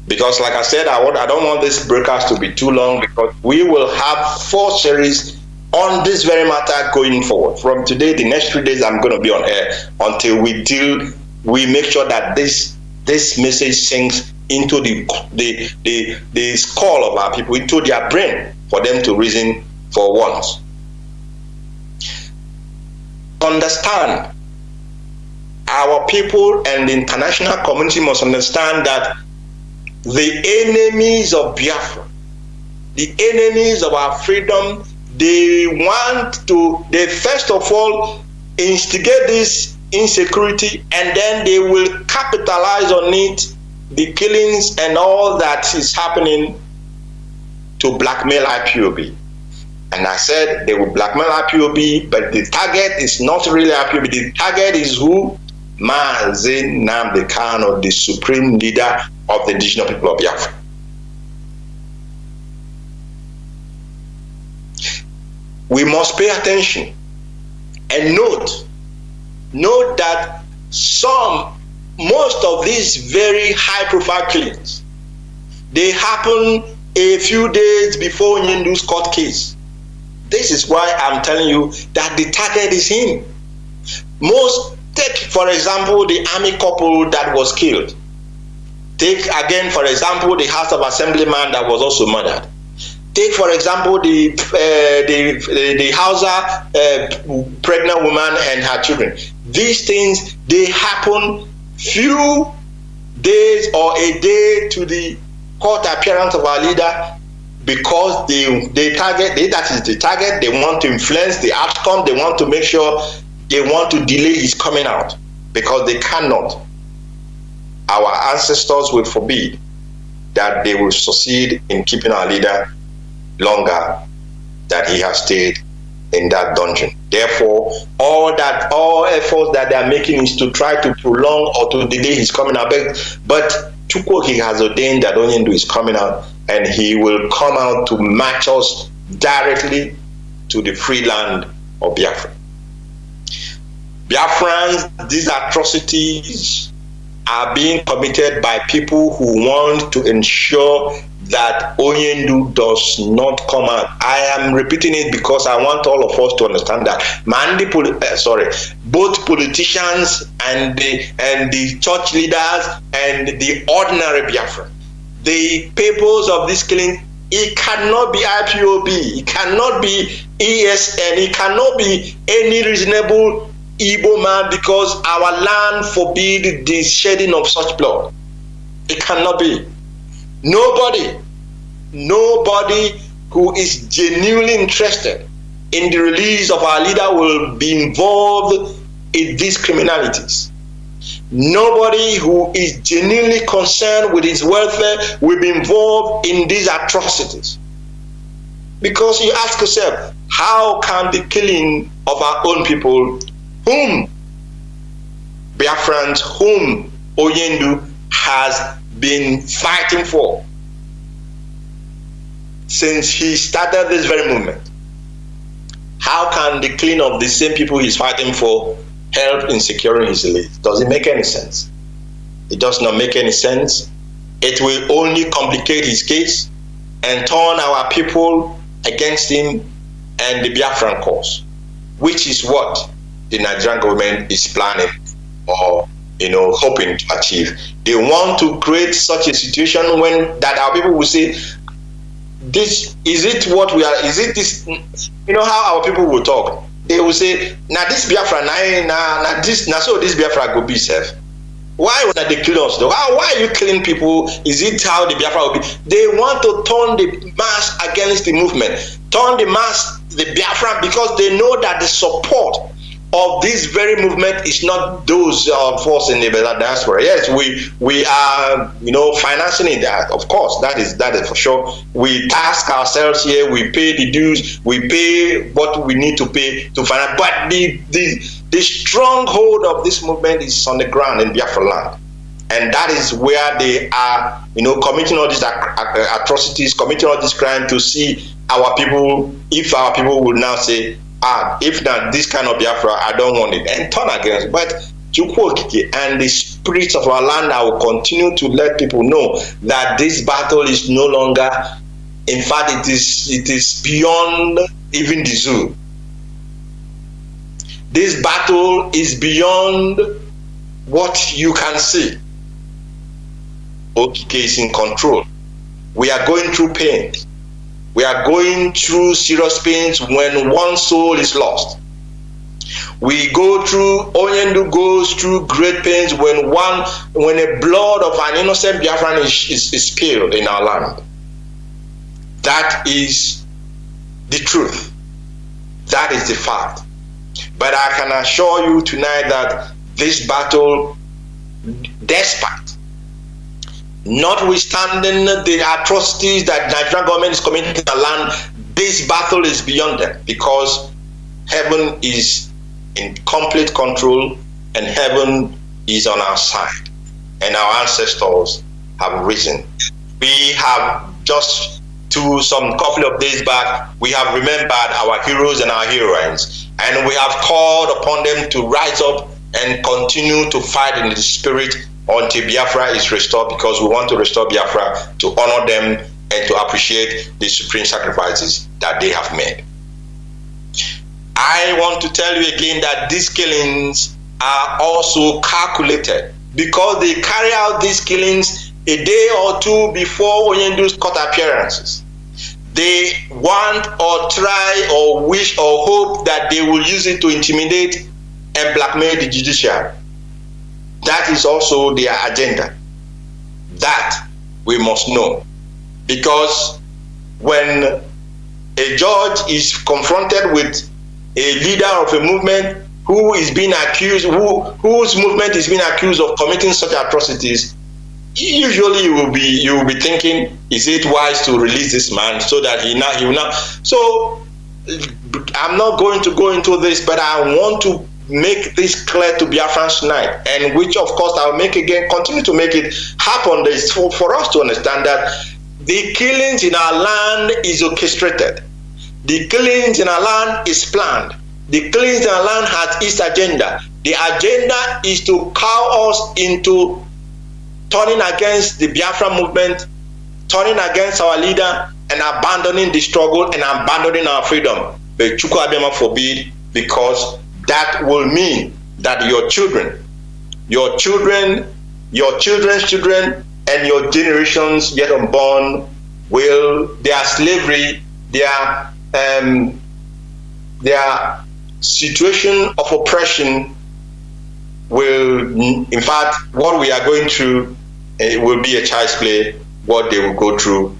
because like I said, I don't want this broadcast to be too long, because we will have 4 series on this very matter going forward. From today, the next 3 days, I'm going to be on air until we make sure that this message sinks into the skull of our people, into their brain, for them to reason for once. understand, our people and the international community must understand that the enemies of Biafra, the enemies of our freedom, they first of all instigate this insecurity, and then they will capitalize on it, the killings and all that is happening, to blackmail IPOB. And I said they will blackmail IPOB, but the target is not really IPOB. The target is who? Mazi Nnamdi Kanu, the supreme leader of the indigenous people of Biafra. We must pay attention and note that most of these very high-profile killings, they happen a few days before Nyendu's court case. This is why I'm telling you that the target is him. Take, for example, the army couple that was killed. Take again, for example, the House of Assemblyman that was also murdered. Take, for example, the HAUSA pregnant woman and her children. These things, they happen few days or a day to the court appearance of our leader, because that is the target. They want to influence the outcome. They want to make sure, they want to delay his coming out, because they cannot. Our ancestors will forbid that they will succeed in keeping our leader longer than he has stayed in that dungeon. Therefore, all efforts that they are making is to try to prolong or to delay his coming out. But Chukwoki has ordained that Onyendu is coming out, and he will come out to march us directly to the free land of Biafra. Biafrans, these atrocities are being committed by people who want to ensure that Onyendu does not come out. I am repeating it because I want all of us to understand that both politicians and the church leaders and the ordinary Biafra, the purpose of this killing, it cannot be IPOB, it cannot be ESN, it cannot be any reasonable Igbo man, because our land forbids the shedding of such blood. It cannot be. Nobody who is genuinely interested in the release of our leader will be involved in these criminalities. Nobody who is genuinely concerned with his welfare will be involved in these atrocities. Because you ask yourself, how can the killing of our own people, whom Biafrans, whom Onyendu has been fighting for since he started this very movement, how can the killing of the same people he's fighting for help in securing his release? Does it make any sense? It does not make any sense. It will only complicate his case and turn our people against him and the Biafran cause, which is what the Nigerian government is planning or hoping to achieve. They want to create such a situation that our people will say, this is it what we are, is it this, how our people will talk. They will say, now this Biafra, so this Biafra go be safe. Why would they kill us though? Why are you killing people? Is it how the Biafra will be? They want to turn the mass against the movement, turn the mass, the Biafra, because they know that the support of this very movement is not those of us in the diaspora. Yes, we are financing it. Of course, that is for sure. We task ourselves here. We pay the dues. We pay what we need to pay to finance. But the stronghold of this movement is on the ground in Biafra land, and that is where they are committing all these atrocities, committing all this crime to see our people. If our people would now say, if not this kind of Biafra, I don't want it, and turn against. But Chukwokike and the spirits of our land, I will continue to let people know that this battle is no longer, in fact, it is beyond even the zoo. This battle is beyond what you can see. Okike is in control. We are going through pain. We are going through serious pains when one soul is lost. Onyendu goes through great pains when the blood of an innocent Biafran is spilled in our land. That is the truth. That is the fact. But I can assure you tonight that this battle, despite, notwithstanding the atrocities that Nigerian government is committing to the land, this battle is beyond them, because heaven is in complete control and heaven is on our side, and our ancestors have risen. We have just some couple of days back, we have remembered our heroes and our heroines, and we have called upon them to rise up and continue to fight in the spirit until Biafra is restored, because we want to restore Biafra to honor them and to appreciate the supreme sacrifices that they have made. I want to tell you again that these killings are also calculated, because they carry out these killings a day or two before Onyendu's court appearances. They want or try or wish or hope that they will use it to intimidate and blackmail the judiciary. That is also their agenda. That we must know. Because when a judge is confronted with a leader of a movement who is being accused, whose movement is being accused of committing such atrocities, usually you will be thinking, is it wise to release this man so that he will not? So I'm not going to go into this, but I want to make this clear to Biafrans tonight, and which of course I'll make again, continue to make it happen, is for us to understand that the killings in our land is orchestrated. The killings in our land is planned. The killings in our land has its agenda. The agenda is to cow us into turning against the Biafra movement, turning against our leader, and abandoning the struggle and abandoning our freedom. But Chukwu Abiyama forbid, because that will mean that your children, your children's children, and your generations yet unborn their slavery, their situation of oppression will, in fact, what we are going through, it will be a child's play, what they will go through,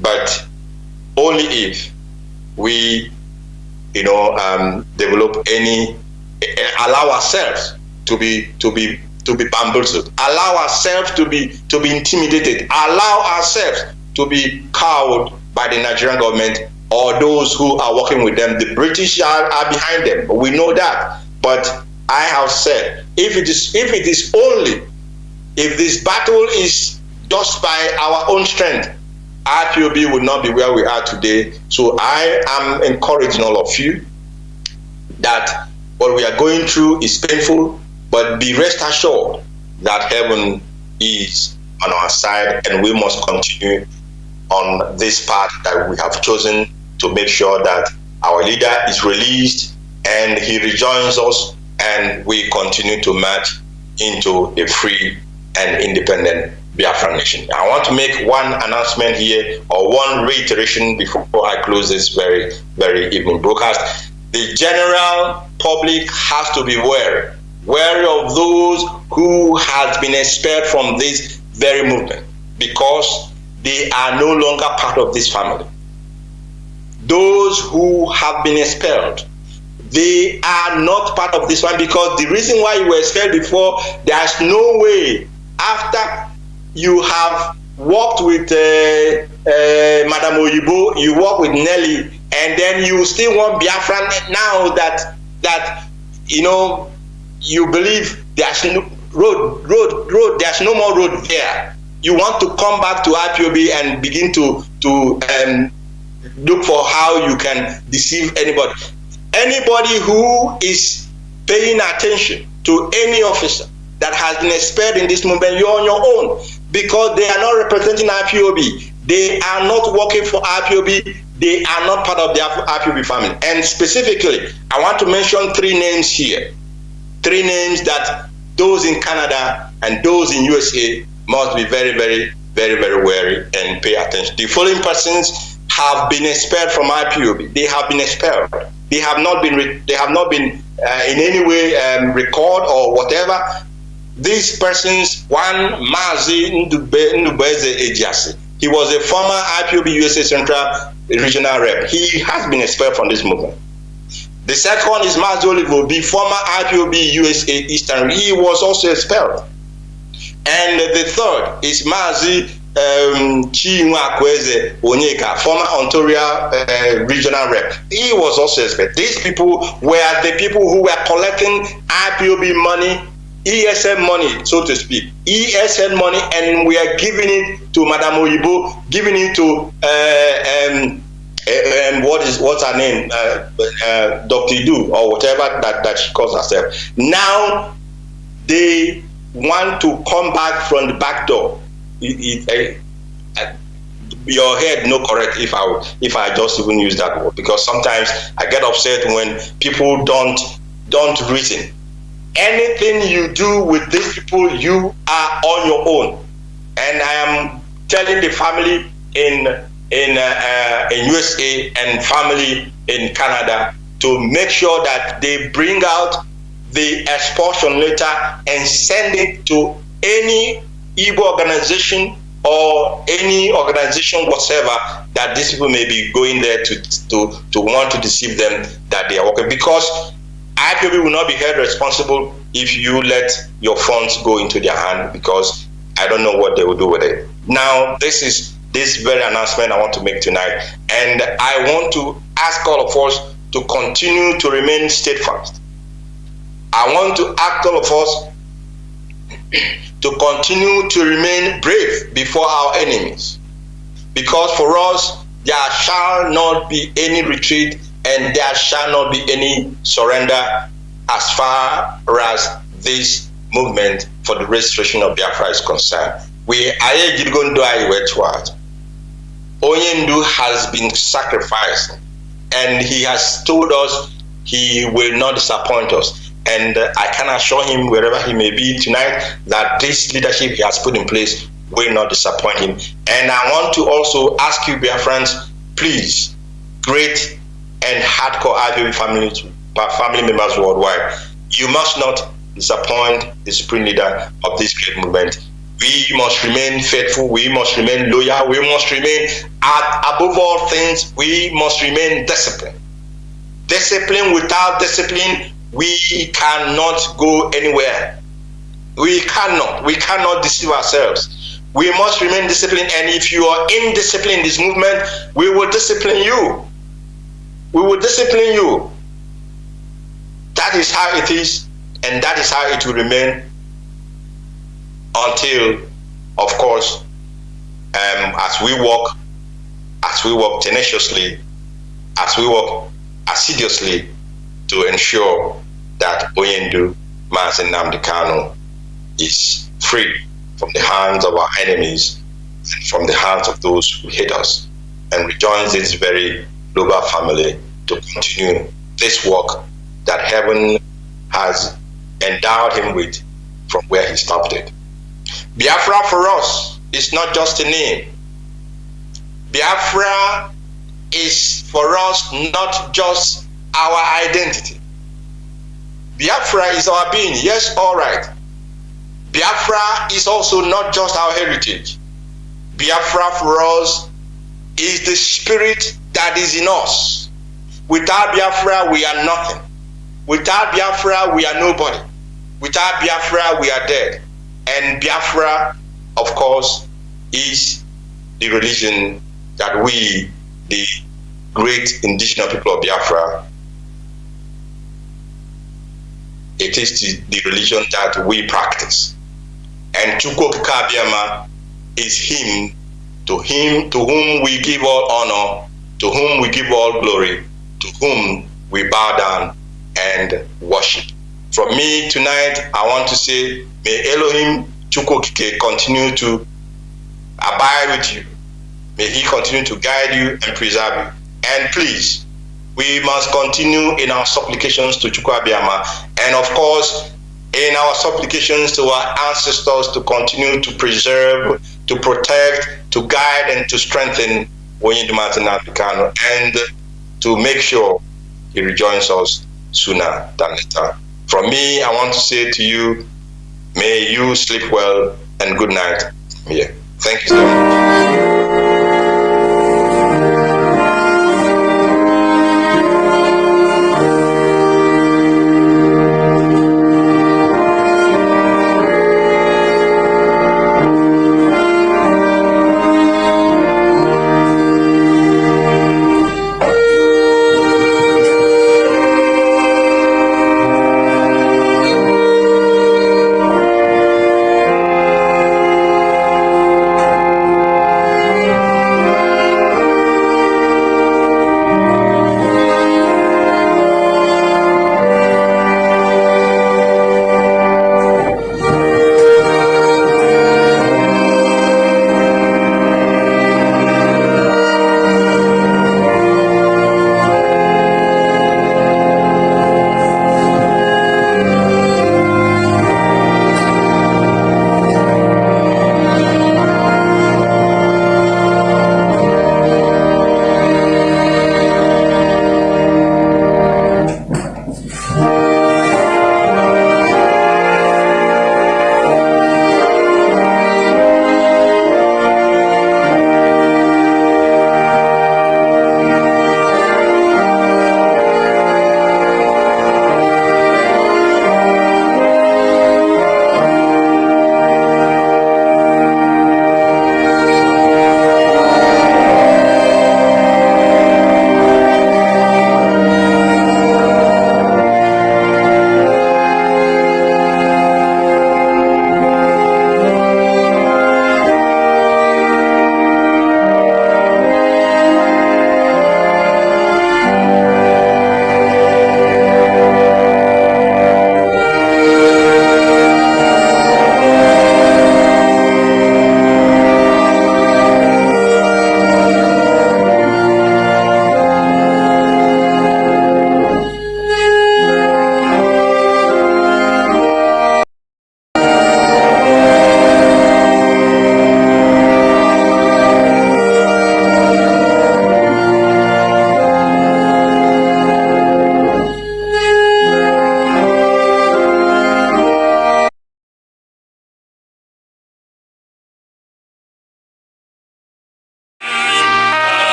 but only if we, develop allow ourselves to be bamboozled, allow ourselves to be intimidated, allow ourselves to be cowed by the Nigerian government or those who are working with them. The British are behind them. We know that. But I have said, if this battle is just by our own strength, IPOB would not be where we are today. So I am encouraging all of you that what we are going through is painful, but be rest assured that heaven is on our side, and we must continue on this path that we have chosen to make sure that our leader is released and he rejoins us, and we continue to march into a free and independent Biafran nation. I want to make one announcement here, or one reiteration before I close this very, very evening broadcast. The general public has to be wary of those who has been expelled from this very movement, because they are no longer part of this family. Those who have been expelled, they are not part of this one, because the reason why you were expelled before, there's no way, after you have worked with Madam Oyibo, you work with Nelly, and then you still want Biafran now that you believe there's no road, there's no more road there. You want to come back to IPOB and begin to look for how you can deceive anybody. Anybody who is paying attention to any officer that has been expelled in this movement, you're on your own, because they are not representing IPOB. They are not working for IPOB. They are not part of the IPOB family. And specifically, I want to mention 3 names here. 3 names that those in Canada and those in USA must be very, very, very, very wary and pay attention. The following persons have been expelled from IPOB. They have been expelled. They have not been in any way record or whatever. These persons, one Mazi Chika, he was a former IPOB USA Central Regional Rep. He has been expelled from this movement. The second is Mazi Olivobi, former IPOB USA Eastern. He was also expelled. And the third is Mazi Chika Edoziem, former Ontario Regional Rep. He was also expelled. These people were the people who were collecting IPOB money, ESN money, so to speak, ESN money, and we are giving it to Madame Oyibo, giving it to what's her name, Dr. Idu, or whatever that she calls herself. Now they want to come back from the back door. Your head no correct if I just even use that word, because sometimes I get upset when people don't reason. Anything you do with these people, you are on your own. And I am telling the family in USA and family in Canada to make sure that they bring out the expulsion letter and send it to any Igbo organization or any organization whatsoever that these people may be going there to want to deceive them that they are working, because IPOB will not be held responsible if you let your funds go into their hand, because I don't know what they will do with it. Now, this is this very announcement I want to make tonight, and I want to ask all of us to continue to remain steadfast. I want to ask all of us to continue to remain brave before our enemies, because for us there shall not be any retreat and there shall not be any surrender as far as this movement for the restoration of Biafra is concerned. Onyendu has been sacrificed, and he has told us he will not disappoint us. And I can assure him, wherever he may be tonight, that this leadership he has put in place will not disappoint him. And I want to also ask you, Biafrans, please, great and hardcore IPOB family members worldwide, you must not disappoint the supreme leader of this great movement. We must remain faithful, we must remain loyal, we must remain, above all things, we must remain disciplined. Discipline, without discipline, we cannot go anywhere. We cannot deceive ourselves. We must remain disciplined, and if you are indisciplined in this movement, we will discipline you. We will discipline you. That is how it is, and that is how it will remain until, of course, as we work tenaciously, as we work assiduously to ensure that Onyendu Mazi Nnamdi Kanu is free from the hands of our enemies and from the hands of those who hate us, and rejoins this very global family to continue this work that heaven has endowed him with from where he stopped it. Biafra for us is not just a name. Biafra is for us not just our identity. Biafra is our being, yes, all right. Biafra is also not just our heritage. Biafra for us is the spirit that is in us. Without Biafra, we are nothing. Without Biafra, we are nobody. Without Biafra, we are dead. And Biafra, of course, is the religion that we, the great indigenous people of Biafra, it is the religion that we practice. And Chukwu Abiyama is him to whom we give all honor, to whom we give all glory, to whom we bow down and worship. From me tonight, I want to say, may Elohim Chukwu continue to abide with you. May he continue to guide you and preserve you. And please, we must continue in our supplications to Chukwu Abiyama, and of course, in our supplications to our ancestors to continue to preserve, to protect, to guide, and to strengthen Onyendu Mazi Nnamdi Kanu, and to make sure he rejoins us sooner than later. From me, I want to say to you, may you sleep well and good night. Yeah. Thank you so much.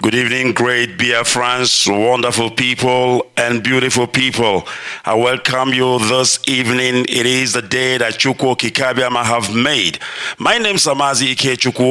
Good evening, great Biafrans, wonderful people and beautiful people. I welcome you this evening. It is the day that Chukwu Kikabiama have made. My name is Mazi Chika Edoziem.